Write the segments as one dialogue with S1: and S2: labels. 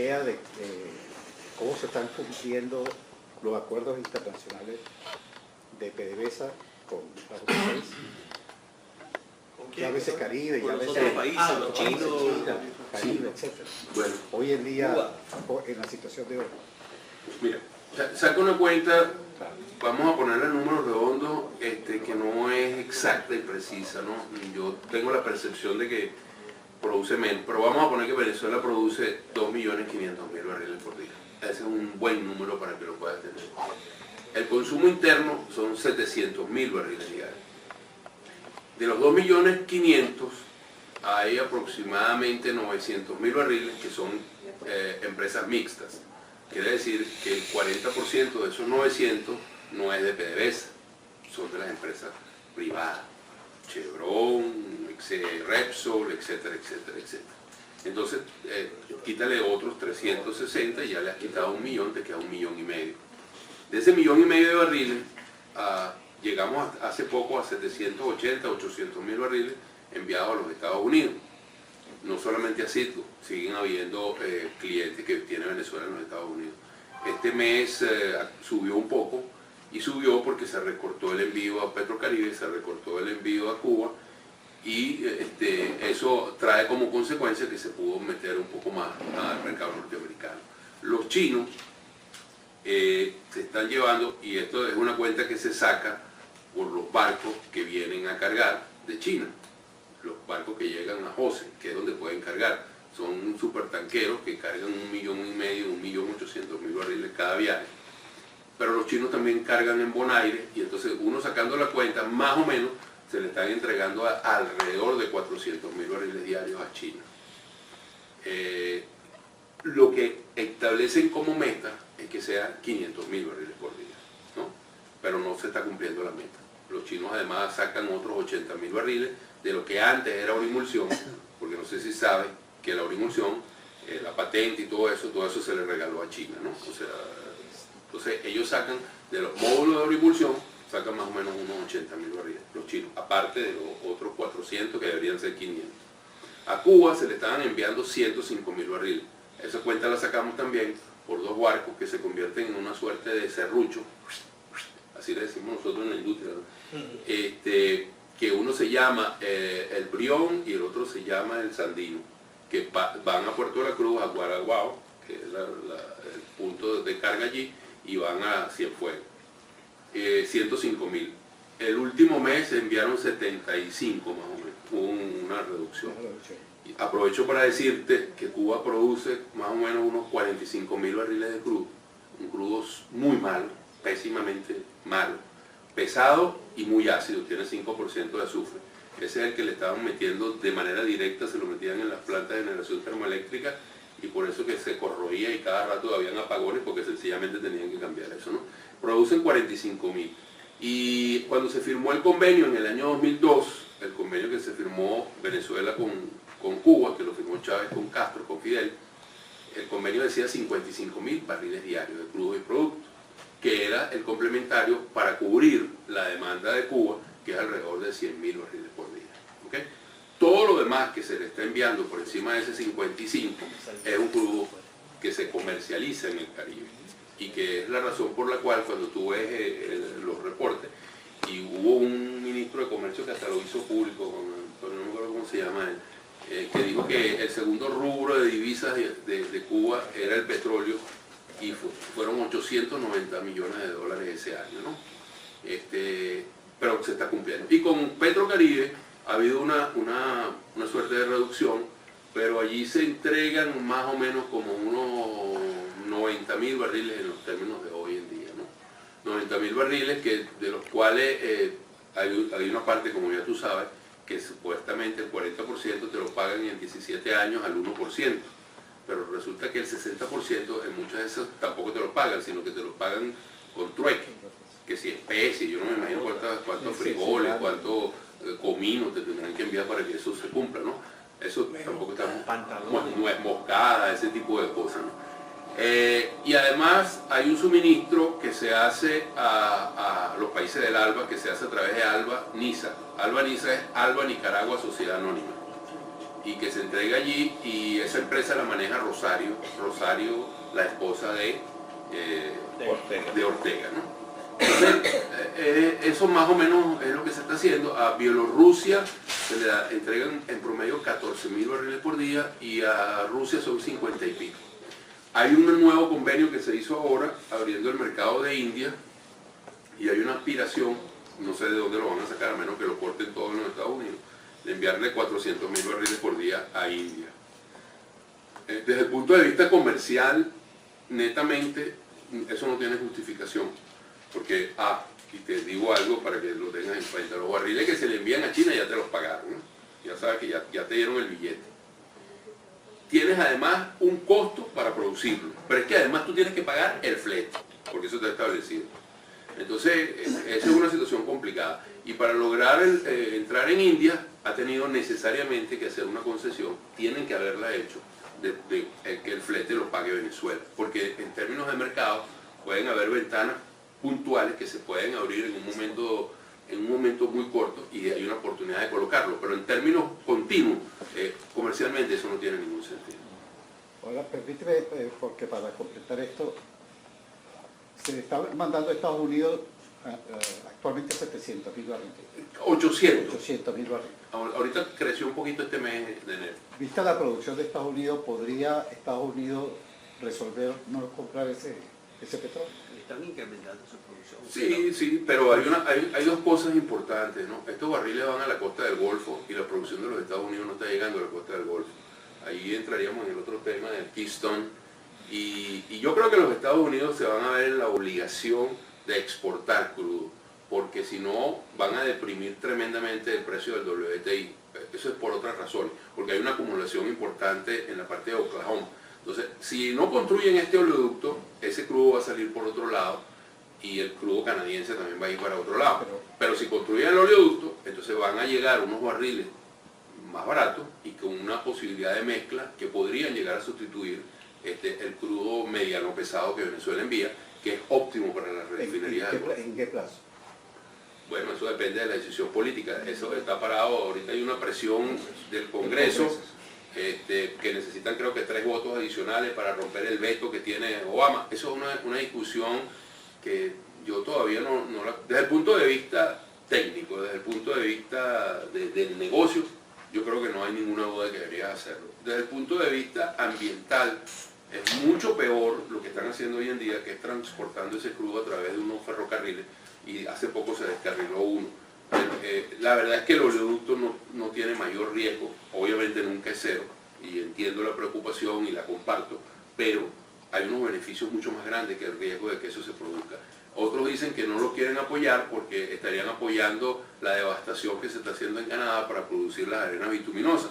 S1: idea de cómo se están cumpliendo los acuerdos internacionales de PDVSA con los otros países. Ya a veces Caribe, ya a veces
S2: otros países, los chinos,
S1: China, Caribe, etc.
S3: Bueno,
S1: Hoy en día, en la situación de hoy.
S3: mira, saca una cuenta, vamos a ponerle números redondos, que no es exacta y precisa, ¿no? Yo tengo la percepción de que produce menos, pero vamos a poner que Venezuela produce 2.500.000 barriles por día. Ese es un buen número para que lo puedas tener. El consumo interno son 700.000 barriles diarios. De los 2.500.000 hay aproximadamente 900.000 barriles que son empresas mixtas. Quiere decir que el 40% de esos 900 no es de PDVSA, son de las empresas privadas, Chevron, Repsol, etcétera, etcétera, etcétera. Entonces, quítale otros 360 y ya le has quitado 1 millón, te queda 1,5 millones. De ese 1,5 millones de barriles, llegamos hace poco a 780, 800.000 barriles enviados a los Estados Unidos. No solamente a Citgo, siguen habiendo clientes que tiene Venezuela en los Estados Unidos. Este mes subió un poco, y subió porque se recortó el envío a Petrocaribe, se recortó el envío a Cuba, y eso trae como consecuencia que se pudo meter un poco más al mercado norteamericano. Los chinos se están llevando, y esto es una cuenta que se saca por los barcos que vienen a cargar de China, los barcos que llegan a Jose, que es donde pueden cargar. Son supertanqueros que cargan 1,5 millones, 1.800.000 barriles cada viaje. Pero los chinos también cargan en Bonaire, y entonces uno sacando la cuenta, más o menos, se le están entregando alrededor de 400.000 barriles diarios a China. Lo que establecen como meta es que sea 500.000 barriles por día, ¿no? Pero no se está cumpliendo la meta. Los chinos además sacan otros 80.000 barriles de lo que antes era Orimulsión, porque no sé si saben que la Orimulsión, la patente y todo eso se le regaló a China, ¿no? O sea, entonces ellos sacan de los módulos de Orimulsión, sacan más o menos unos 80.000 barriles, los chinos, aparte de los otros 400 que deberían ser 500. A Cuba se le estaban enviando 105.000 barriles. Esa cuenta la sacamos también por 2 barcos que se convierten en una suerte de serrucho, así le decimos nosotros en la industria, ¿no? Que uno se llama el Brión y el otro se llama el Sandino, que van a Puerto La Cruz, a Guaraguao, que es el punto de carga allí, y van a Cienfuegos. 105.000. El último mes se enviaron 75 más o menos, hubo una reducción. Y aprovecho para decirte que Cuba produce más o menos unos 45.000 barriles de crudo, un crudo muy malo, pésimamente malo, pesado y muy ácido, tiene 5% de azufre. Ese es el que le estaban metiendo de manera directa, se lo metían en las plantas de generación termoeléctrica, y por eso que se corroía y cada rato habían apagones, porque sencillamente tenían que cambiar eso, ¿no? Producen 45.000. Y cuando se firmó el convenio en el año 2002, el convenio que se firmó Venezuela con Cuba, que lo firmó Chávez con Castro, con Fidel, el convenio decía 55.000 barriles diarios de crudo y productos, que era el complementario para cubrir la demanda de Cuba, que es alrededor de 100.000 barriles por día. ¿Okay? Todo lo demás que se le está enviando por encima de ese 55 es un crudo que se comercializa en el Caribe, y que es la razón por la cual cuando tú ves los reportes, y hubo un ministro de comercio que hasta lo hizo público, no me acuerdo cómo se llama él, que dijo que el segundo rubro de divisas de Cuba era el petróleo, y fueron 890 millones de dólares ese año, ¿no? Pero se está cumpliendo. Y con Petrocaribe ha habido una suerte de reducción, pero allí se entregan más o menos como unos 90.000 barriles en los términos de hoy en día, ¿no? 90.000 barriles, de los cuales hay una parte, como ya tú sabes, que supuestamente el 40% te lo pagan en 17 años al 1%, pero resulta que el 60% en muchas de esas tampoco te lo pagan, sino que te lo pagan con trueque, que si especie, yo no me imagino cuántos frijoles, cuántos cominos te tendrán que enviar para que eso se cumpla, ¿no? Eso tampoco está, nuez moscada, ese tipo de cosas, ¿no? Y además hay un suministro que se hace a los países del ALBA, que se hace a través de ALBA-NISA. ALBA-NISA es ALBA Nicaragua Sociedad Anónima. y que se entrega allí, y esa empresa la maneja Rosario, la esposa de Ortega, ¿no? Entonces, eso más o menos es lo que se está haciendo. A Bielorrusia se le entregan en promedio 14.000 barriles por día y a Rusia son 50 y pico. Hay un nuevo convenio que se hizo ahora, abriendo el mercado de India, y hay una aspiración, no sé de dónde lo van a sacar, a menos que lo corten todo en los Estados Unidos, de enviarle 400.000 barriles por día a India. Desde el punto de vista comercial, netamente, eso no tiene justificación, porque, y te digo algo para que lo tengas en cuenta, los barriles que se le envían a China ya te los pagaron, ¿no? Ya sabes que ya te dieron el billete. Tienes además un costo para producirlo, pero es que además tú tienes que pagar el flete, porque eso está establecido. Entonces, esa es una situación complicada. Y para lograr entrar en India, ha tenido necesariamente que hacer una concesión, tienen que haberla hecho, de que el flete lo pague Venezuela, porque en términos de mercado pueden haber ventanas puntuales que se pueden abrir en un momento muy corto y hay una oportunidad de colocarlo, pero en términos continuos, comercialmente eso no tiene ningún sentido.
S1: Ahora, permíteme, porque para completar esto, se está mandando a Estados Unidos actualmente 700.000 barriles.
S3: 800.000
S1: barriles.
S3: Ahorita creció un poquito este mes de enero.
S1: Vista la producción de Estados Unidos, ¿podría Estados Unidos resolver no comprar ese petróleo?
S2: Están incrementando su producción.
S3: Sí, pero hay dos cosas importantes, ¿no? Estos barriles van a la costa del Golfo y la producción de los Estados Unidos no está llegando a la costa del Golfo. Ahí entraríamos en el otro tema del Keystone. Y yo creo que los Estados Unidos se van a ver en la obligación de exportar crudo, porque si no van a deprimir tremendamente el precio del WTI. Eso es por otras razones, porque hay una acumulación importante en la parte de Oklahoma. Entonces, si no construyen este oleoducto, ese crudo va a salir por otro lado y el crudo canadiense también va a ir para otro lado. Pero si construyen el oleoducto, entonces van a llegar unos barriles más baratos y con una posibilidad de mezcla que podrían llegar a sustituir el crudo mediano pesado que Venezuela envía, que es óptimo para las refinerías.
S1: ¿En qué plazo?
S3: Bueno, eso depende de la decisión política. Eso está parado. Ahorita hay una presión del Congreso que necesitan, creo que 3 votos adicionales para romper el veto que tiene Obama. Eso es una discusión que yo todavía no la... Desde el punto de vista técnico, desde el punto de vista del negocio, yo creo que no hay ninguna duda de que deberías hacerlo. Desde el punto de vista ambiental, es mucho peor lo que están haciendo hoy en día, que es transportando ese crudo a través de unos ferrocarriles, y hace poco se descarriló uno. La verdad es que el oleoducto no tiene mayor riesgo, obviamente nunca es cero, y entiendo la preocupación y la comparto, pero hay unos beneficios mucho más grandes que el riesgo de que eso se produzca. Otros dicen que no lo quieren apoyar porque estarían apoyando la devastación que se está haciendo en Canadá para producir las arenas bituminosas.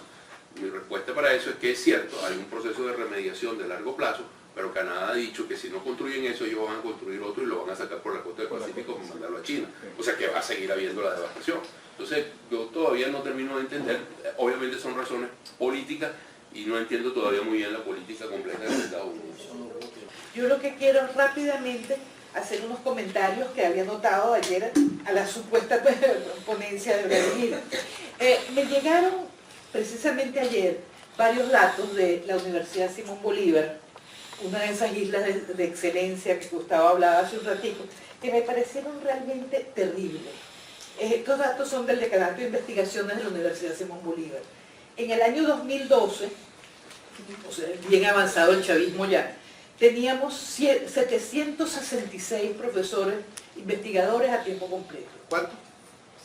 S3: Mi respuesta para eso es que es cierto, hay un proceso de remediación de largo plazo, pero Canadá ha dicho que si no construyen eso, ellos van a construir otro y lo van a sacar por la costa del Pacífico para mandarlo a China. O sea que va a seguir habiendo la devastación. Entonces, yo todavía no termino de entender, obviamente son razones políticas, y no entiendo todavía muy bien la política completa de los Estados Unidos.
S4: Yo lo que quiero rápidamente hacer unos comentarios que había notado ayer a la supuesta ponencia de Vladimir. Me llegaron precisamente ayer varios datos de la Universidad Simón Bolívar, una de esas islas de excelencia que Gustavo hablaba hace un ratito, que me parecieron realmente terribles. Estos datos son del Decanato de Investigaciones de la Universidad Simón Bolívar. En el año 2012, o sea, bien avanzado el chavismo ya, teníamos 766 profesores investigadores a tiempo completo.
S2: ¿Cuánto?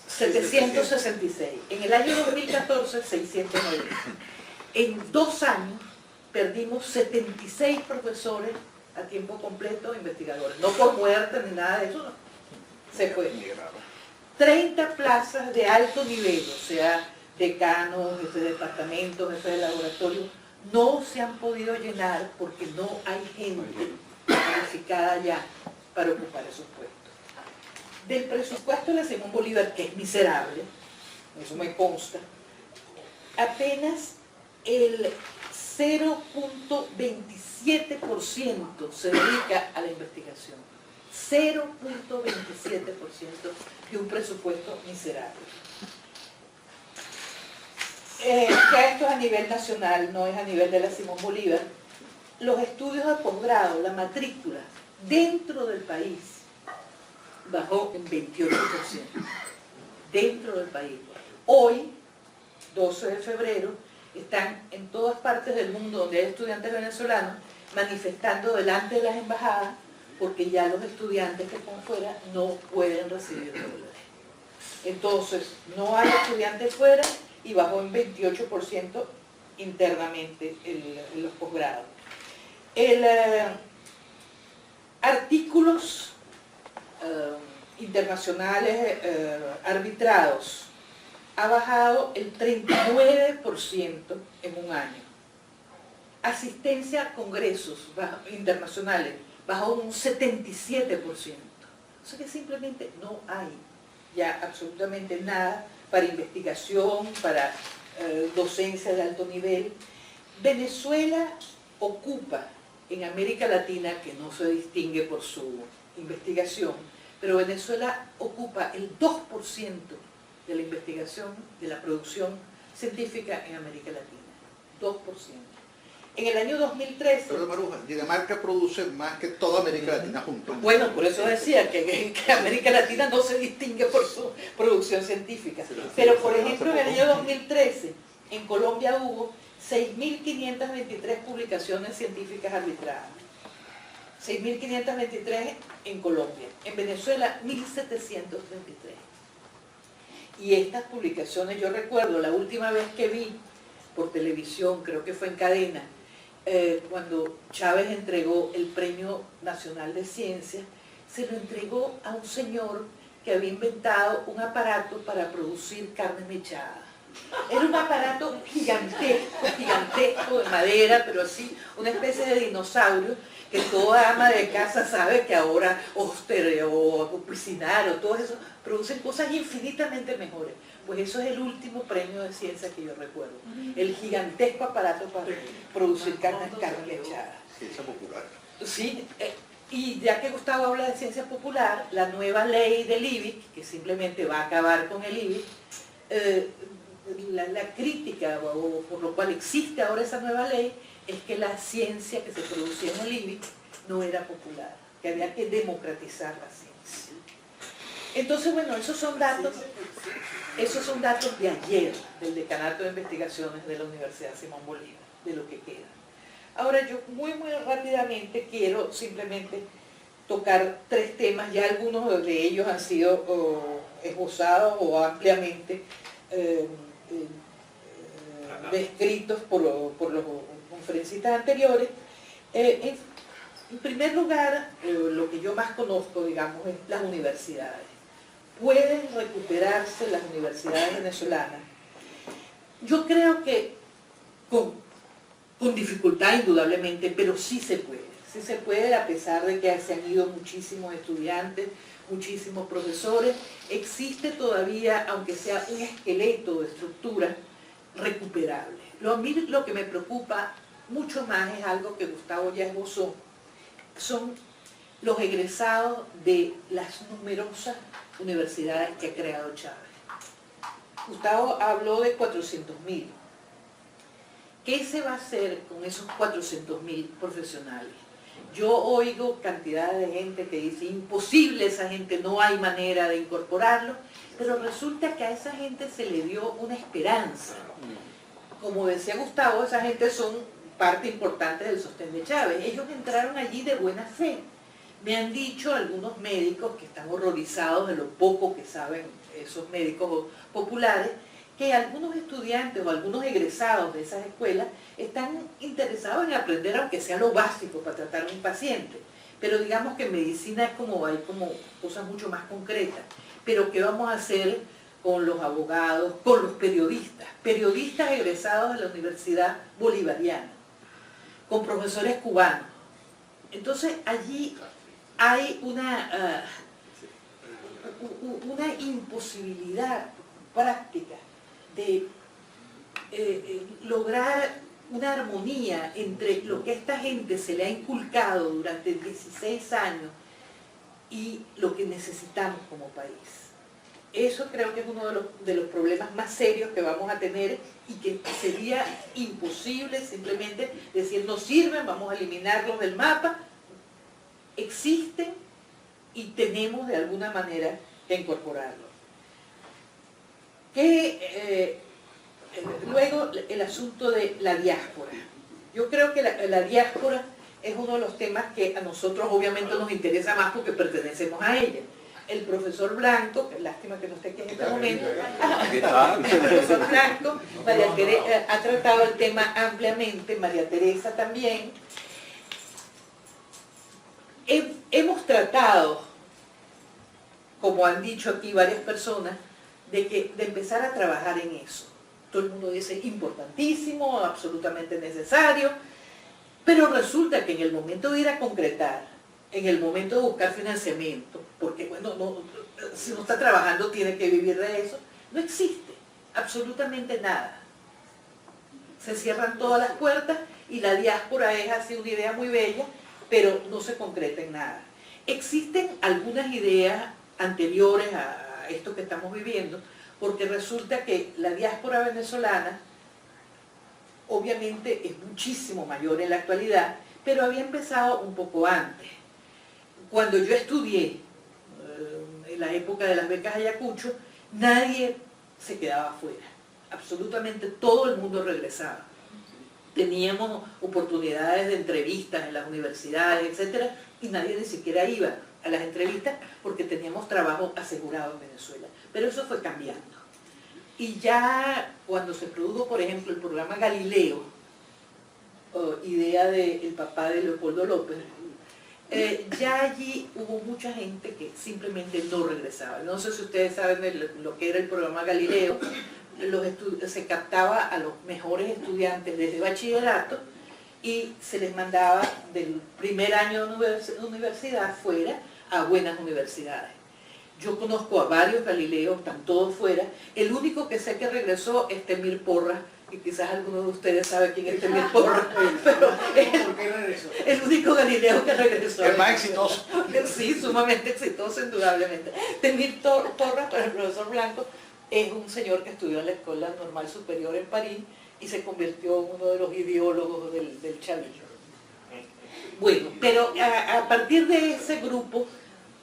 S4: 766. En el año 2014, 609. En 2 años perdimos 76 profesores a tiempo completo investigadores. No por muerte ni nada de eso, no. Se fue. 30 plazas de alto nivel, o sea, decanos, jefes de departamento, jefes de laboratorio, no se han podido llenar porque no hay gente calificada ya para ocupar esos puestos. Del presupuesto de la Simón Bolívar, que es miserable, eso me consta, apenas el 0.27% se dedica a la investigación. 0.27% de un presupuesto miserable. ya esto es a nivel nacional, no es a nivel de la Simón Bolívar, los estudios de posgrado, la matrícula dentro del país bajó en 28%. Dentro del país. Hoy, 12 de febrero, están en todas partes del mundo donde hay estudiantes venezolanos manifestando delante de las embajadas porque ya los estudiantes que están fuera no pueden recibir dólares. Entonces, no hay estudiantes fuera y bajó en 28% internamente los posgrados. Artículos internacionales arbitrados ha bajado el 39% en un año. Asistencia a congresos internacionales bajó un 77%. O sea que simplemente no hay ya absolutamente nada para investigación, para docencia de alto nivel. Venezuela ocupa en América Latina, que no se distingue por su investigación, pero Venezuela ocupa el 2% de la investigación, de la producción científica en América Latina. 2%. En el año 2013...
S1: Pero Maruja, Dinamarca produce más que toda América Latina junto.
S4: Bueno, por eso decía que América Latina no se distingue por su producción científica. Pero, por ejemplo, en el año 2013, en Colombia hubo 6.523 publicaciones científicas arbitradas. 6.523 en Colombia. En Venezuela, 1.733. Y estas publicaciones, yo recuerdo la última vez que vi por televisión, creo que fue en cadena, cuando Chávez entregó el Premio Nacional de Ciencias, se lo entregó a un señor que había inventado un aparato para producir carne mechada. Era un aparato gigantesco de madera, pero así, una especie de dinosaurio, que toda ama de casa sabe que ahora Oster o Piscinar o todo eso producen cosas infinitamente mejores. Pues eso es el último premio de ciencia que yo recuerdo. El gigantesco aparato para producir carne mechada.
S1: Ciencia popular.
S4: Sí, y ya que Gustavo habla de ciencia popular, la nueva ley del IBIC, que simplemente va a acabar con el IBIC, la crítica, o por lo cual existe ahora esa nueva ley, es que la ciencia que se producía en el IBIC no era popular, que había que democratizar la ciencia. Entonces, bueno, esos son datos de ayer, del Decanato de Investigaciones de la Universidad Simón Bolívar, de lo que queda. Ahora yo muy rápidamente quiero simplemente tocar 3 temas, ya algunos de ellos han sido esbozados o ampliamente descritos por los conferencistas anteriores. En primer lugar, lo que yo más conozco, digamos, es las universidades. ¿Pueden recuperarse las universidades venezolanas? Yo creo que con dificultad indudablemente, pero sí se puede. Sí se puede, a pesar de que se han ido muchísimos estudiantes, muchísimos profesores. Existe todavía, aunque sea un esqueleto de estructura, recuperable. A mí lo que me preocupa mucho más es algo que Gustavo ya esbozó, son los egresados de las numerosas universidades que ha creado Chávez. Gustavo habló de 400.000. ¿Qué se va a hacer con esos 400.000 profesionales? Yo oigo cantidad de gente que dice, imposible esa gente, no hay manera de incorporarlo, pero resulta que a esa gente se le dio una esperanza. Como decía Gustavo, esa gente son parte importante del sostén de Chávez. Ellos entraron allí de buena fe. Me han dicho algunos médicos que están horrorizados de lo poco que saben esos médicos populares, que algunos estudiantes o algunos egresados de esas escuelas están interesados en aprender, aunque sea lo básico para tratar a un paciente. Pero digamos que en medicina hay como cosas mucho más concretas. Pero ¿qué vamos a hacer con los abogados, con los periodistas? Periodistas egresados de la Universidad Bolivariana, con profesores cubanos. Entonces allí hay una imposibilidad práctica de lograr una armonía entre lo que a esta gente se le ha inculcado durante 16 años y lo que necesitamos como país. Eso creo que es uno de los problemas más serios que vamos a tener y que sería imposible simplemente decir no sirven, vamos a eliminarlos del mapa. Existen y tenemos de alguna manera que incorporarlos. Luego el asunto de la diáspora. Yo creo que la diáspora es uno de los temas que a nosotros obviamente nos interesa más porque pertenecemos a ella. El profesor Blanco, que lástima que no esté aquí en este momento, el profesor Blanco, María Teresa, ha tratado el tema ampliamente, María Teresa también. Hemos tratado, como han dicho aquí varias personas, de empezar a trabajar en eso. Todo el mundo dice importantísimo, absolutamente necesario, pero resulta que en el momento de ir a concretar, en el momento de buscar financiamiento, porque bueno, si no está trabajando tiene que vivir de eso, no existe absolutamente nada. Se cierran todas las puertas y la diáspora es así una idea muy bella, pero no se concreta en nada. Existen algunas ideas anteriores a esto que estamos viviendo, porque resulta que la diáspora venezolana obviamente es muchísimo mayor en la actualidad, pero había empezado un poco antes. Cuando yo estudié, en la época de las becas Ayacucho, nadie se quedaba afuera. Absolutamente todo el mundo regresaba. Teníamos oportunidades de entrevistas en las universidades, etcétera, y nadie ni siquiera iba a las entrevistas porque teníamos trabajo asegurado en Venezuela. Pero eso fue cambiando. Y ya cuando se produjo, por ejemplo, el programa Galileo, idea del papá de Leopoldo López, ya allí hubo mucha gente que simplemente no regresaba. No sé si ustedes saben lo que era el programa Galileo. Se captaba a los mejores estudiantes desde bachillerato y se les mandaba del primer año de universidad fuera a buenas universidades. Yo conozco a varios Galileos, están todos fuera. El único que sé que regresó es Temir Porras, y quizás alguno de ustedes sabe quién es Temir Porras, pero el único Galileo que regresó.
S5: El más exitoso.
S4: Sí, sumamente exitoso, indudablemente. Temir Porras, para el profesor Blanco, es un señor que estudió en la Escuela Normal Superior en París y se convirtió en uno de los ideólogos del chavismo. Bueno, pero a partir de ese grupo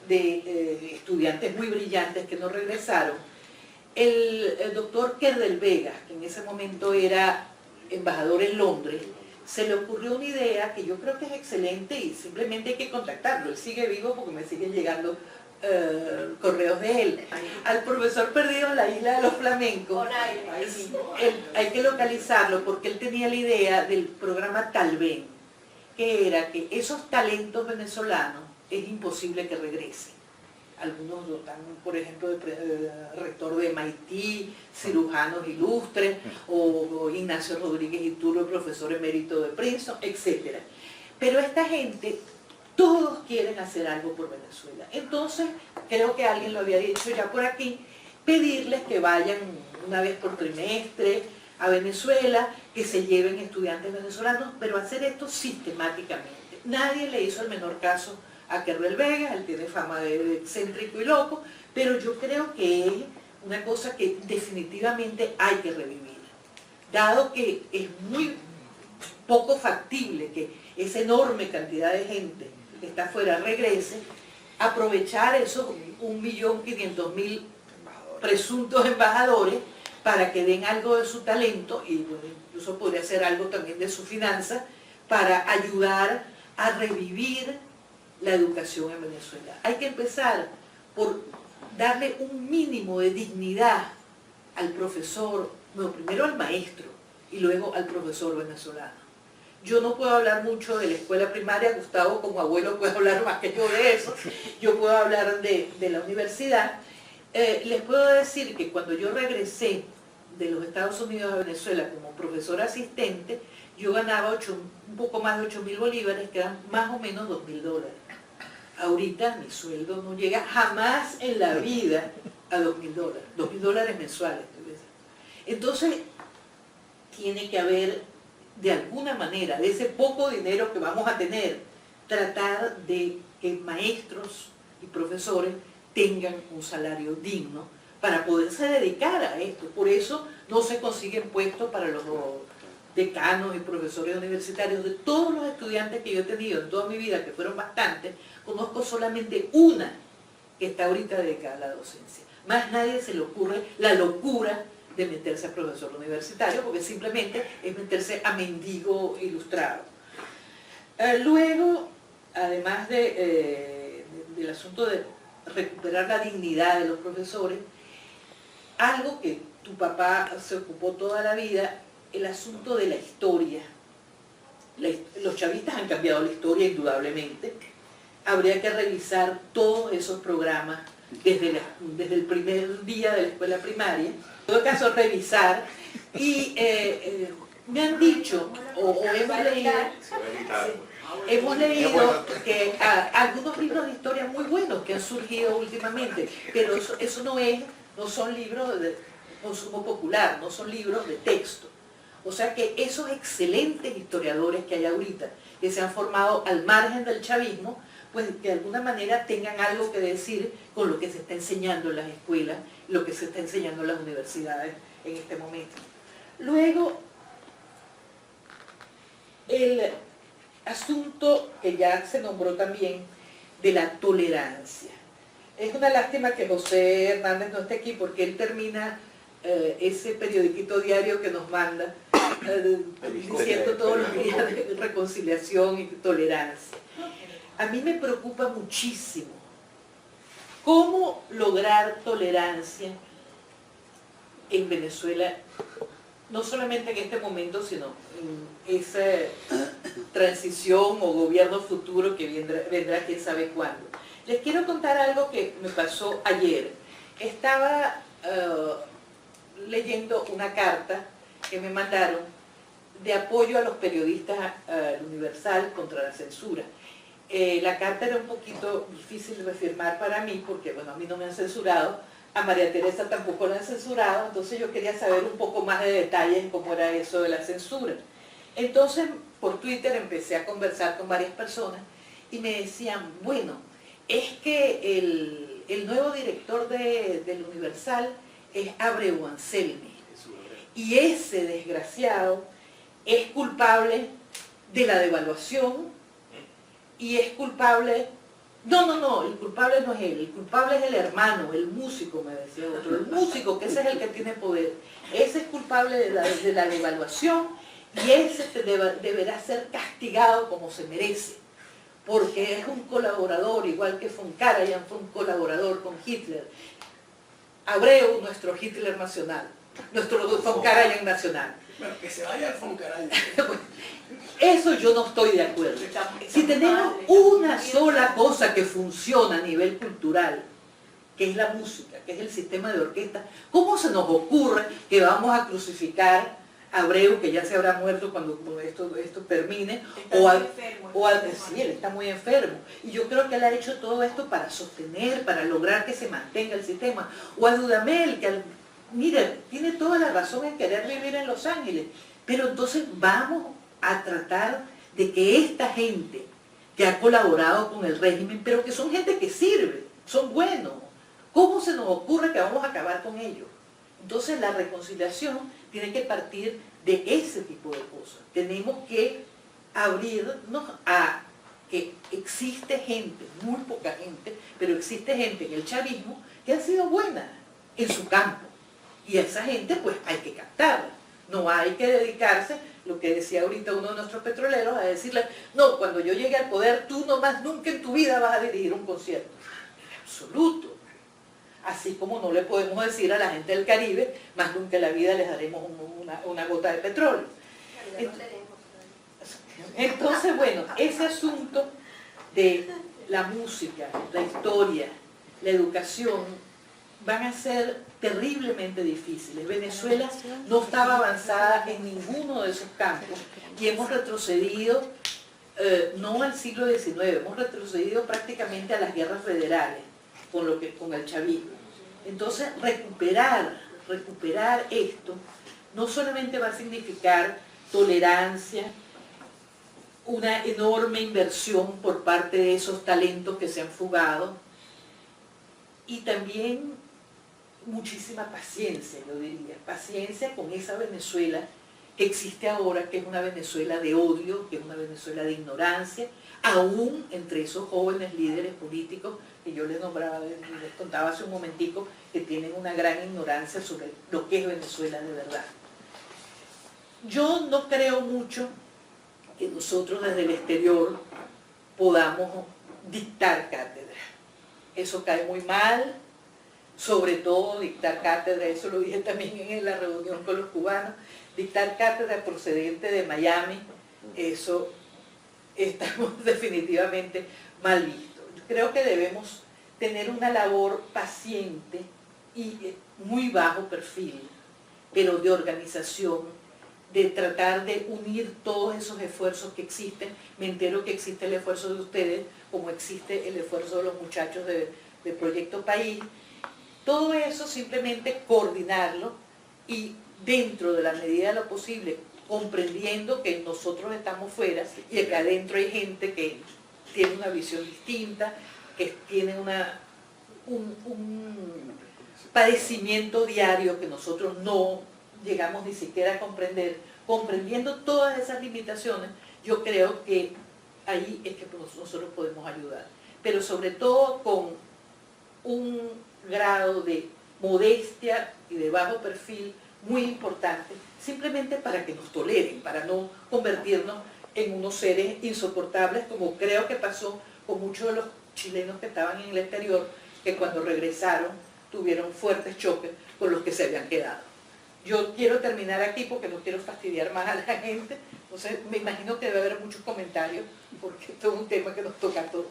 S4: de estudiantes muy brillantes que no regresaron, el doctor Kerdel Vega, que en ese momento era embajador en Londres, se le ocurrió una idea que yo creo que es excelente y simplemente hay que contactarlo. Él sigue vivo porque me siguen llegando correos de él. Al profesor perdido en la isla de los flamencos, hay que localizarlo porque él tenía la idea del programa Talven, que era que esos talentos venezolanos es imposible que regresen. Algunos lo están, por ejemplo, rector de MIT, cirujanos ilustres, o Ignacio Rodríguez Iturbe, profesor emérito de Princeton, etc. Pero esta gente, todos quieren hacer algo por Venezuela. Entonces, creo que alguien lo había dicho ya por aquí, pedirles que vayan una vez por trimestre a Venezuela, que se lleven estudiantes venezolanos, pero hacer esto sistemáticamente. Nadie le hizo el menor caso a Kerdel Vega, él tiene fama de excéntrico y loco, pero yo creo que es una cosa que definitivamente hay que revivir, dado que es muy poco factible que esa enorme cantidad de gente que está afuera regrese, aprovechar esos 1.500.000 presuntos embajadores para que den algo de su talento, y bueno, incluso podría ser algo también de su finanza, para ayudar a revivir la educación en Venezuela. Hay que empezar por darle un mínimo de dignidad al profesor, bueno, primero al maestro y luego al profesor venezolano. Yo no puedo hablar mucho de la escuela primaria, Gustavo como abuelo puede hablar más que yo de eso, yo puedo hablar de la universidad. Les puedo decir que cuando yo regresé de los Estados Unidos a Venezuela como profesor asistente, yo ganaba un poco más de 8.000 bolívares, que eran más o menos $2.000. Ahorita mi sueldo no llega jamás en la vida a $2.000, $2.000 mensuales. Entonces, tiene que haber, de alguna manera, de ese poco dinero que vamos a tener, tratar de que maestros y profesores tengan un salario digno para poderse dedicar a esto. Por eso no se consiguen puestos para los decanos y profesores universitarios. De todos los estudiantes que yo he tenido en toda mi vida, que fueron bastantes, conozco solamente una que está ahorita dedicada a la docencia. Más nadie se le ocurre la locura de meterse a profesor universitario, porque simplemente es meterse a mendigo ilustrado. Luego, además del asunto de recuperar la dignidad de los profesores, algo que tu papá se ocupó toda la vida, el asunto de la historia. Los chavistas han cambiado la historia indudablemente. Habría que revisar todos esos programas desde el primer día de la escuela primaria. En todo caso, revisar. Y me han dicho, o hemos leído que algunos libros de historia muy buenos que han surgido últimamente, pero eso no son libros de consumo popular, no son libros de texto. O sea que esos excelentes historiadores que hay ahorita, que se han formado al margen del chavismo, pues de alguna manera tengan algo que decir con lo que se está enseñando en las escuelas, lo que se está enseñando en las universidades en este momento. Luego, el asunto que ya se nombró también de la tolerancia. Es una lástima que José Hernández no esté aquí, porque él termina ese periodiquito diario que nos manda diciendo todos los días de reconciliación y tolerancia. A mí me preocupa muchísimo cómo lograr tolerancia en Venezuela, no solamente en este momento, sino en esa transición o gobierno futuro que vendrá quién sabe cuándo. Les quiero contar algo que me pasó ayer. Estaba leyendo una carta que me mandaron de apoyo a los periodistas Universal contra la censura. La carta era un poquito difícil de firmar para mí, porque bueno, a mí no me han censurado, a María Teresa tampoco la han censurado, entonces yo quería saber un poco más de detalles en cómo era eso de la censura. Entonces, por Twitter empecé a conversar con varias personas y me decían, bueno, es que el nuevo director del Universal es Abreu Anselmi, y ese desgraciado es culpable de la devaluación y es culpable... No, el culpable no es él, el culpable es el hermano, el músico, me decía otro, el músico, que ese es el que tiene poder. Ese es culpable de la devaluación y ese deberá ser castigado como se merece, porque es un colaborador, igual que von Karajan fue un colaborador con Hitler. Abreu, nuestro Hitler nacional, nuestro von Karajan nacional.
S5: Bueno, que se vaya al von Karajan.
S4: Eso yo no estoy de acuerdo. Si tenemos una sola cosa que funciona a nivel cultural, que es la música, que es el sistema de orquesta, ¿cómo se nos ocurre que vamos a crucificar a Abreu, que ya se habrá muerto cuando esto termine? Sí, él está muy enfermo. Y yo creo que él ha hecho todo esto para sostener, para lograr que se mantenga el sistema. O a Dudamel, que mire, tiene toda la razón en querer vivir en Los Ángeles, pero entonces vamos a tratar de que esta gente que ha colaborado con el régimen, pero que son gente que sirve, son buenos, ¿cómo se nos ocurre que vamos a acabar con ellos? Entonces la reconciliación tiene que partir de ese tipo de cosas. Tenemos que abrirnos a que existe gente, muy poca gente, pero existe gente en el chavismo que ha sido buena en su campo. Y a esa gente pues hay que captarla. No hay que dedicarse, lo que decía ahorita uno de nuestros petroleros, a decirle, no, cuando yo llegue al poder, tú nomás nunca en tu vida vas a dirigir un concierto. En absoluto. Así como no le podemos decir a la gente del Caribe, más nunca en la vida les daremos una gota de petróleo. Entonces, bueno, ese asunto de la música, la historia, la educación, van a ser terriblemente difíciles. Venezuela no estaba avanzada en ninguno de esos campos y hemos retrocedido, no al siglo XIX, hemos retrocedido prácticamente a las guerras federales con el chavismo. Entonces, recuperar esto no solamente va a significar tolerancia, una enorme inversión por parte de esos talentos que se han fugado, y también muchísima paciencia, yo diría, paciencia con esa Venezuela que existe ahora, que es una Venezuela de odio, que es una Venezuela de ignorancia, aún entre esos jóvenes líderes políticos que yo les nombraba, les contaba hace un momentico, que tienen una gran ignorancia sobre lo que es Venezuela de verdad. Yo no creo mucho que nosotros desde el exterior podamos dictar cátedra. Eso cae muy mal, sobre todo dictar cátedra, eso lo dije también en la reunión con los cubanos, dictar cátedra procedente de Miami, eso estamos definitivamente mal vistos. Yo creo que debemos tener una labor paciente y muy bajo perfil, pero de organización, de tratar de unir todos esos esfuerzos que existen. Me entero que existe el esfuerzo de ustedes, como existe el esfuerzo de los muchachos de Proyecto País. Todo eso simplemente coordinarlo y dentro de la medida de lo posible, comprendiendo que nosotros estamos fuera y acá adentro hay gente que tiene una visión distinta, que tiene un padecimiento diario que nosotros no llegamos ni siquiera a comprender. Comprendiendo todas esas limitaciones, yo creo que ahí es que nosotros podemos ayudar, pero sobre todo con un grado de modestia y de bajo perfil muy importante, simplemente para que nos toleren, para no convertirnos en unos seres insoportables, como creo que pasó con muchos de los chilenos que estaban en el exterior, que cuando regresaron tuvieron fuertes choques con los que se habían quedado. Yo quiero terminar aquí porque no quiero fastidiar más a la gente, entonces me imagino que debe haber muchos comentarios, porque esto es un tema que nos toca a todos.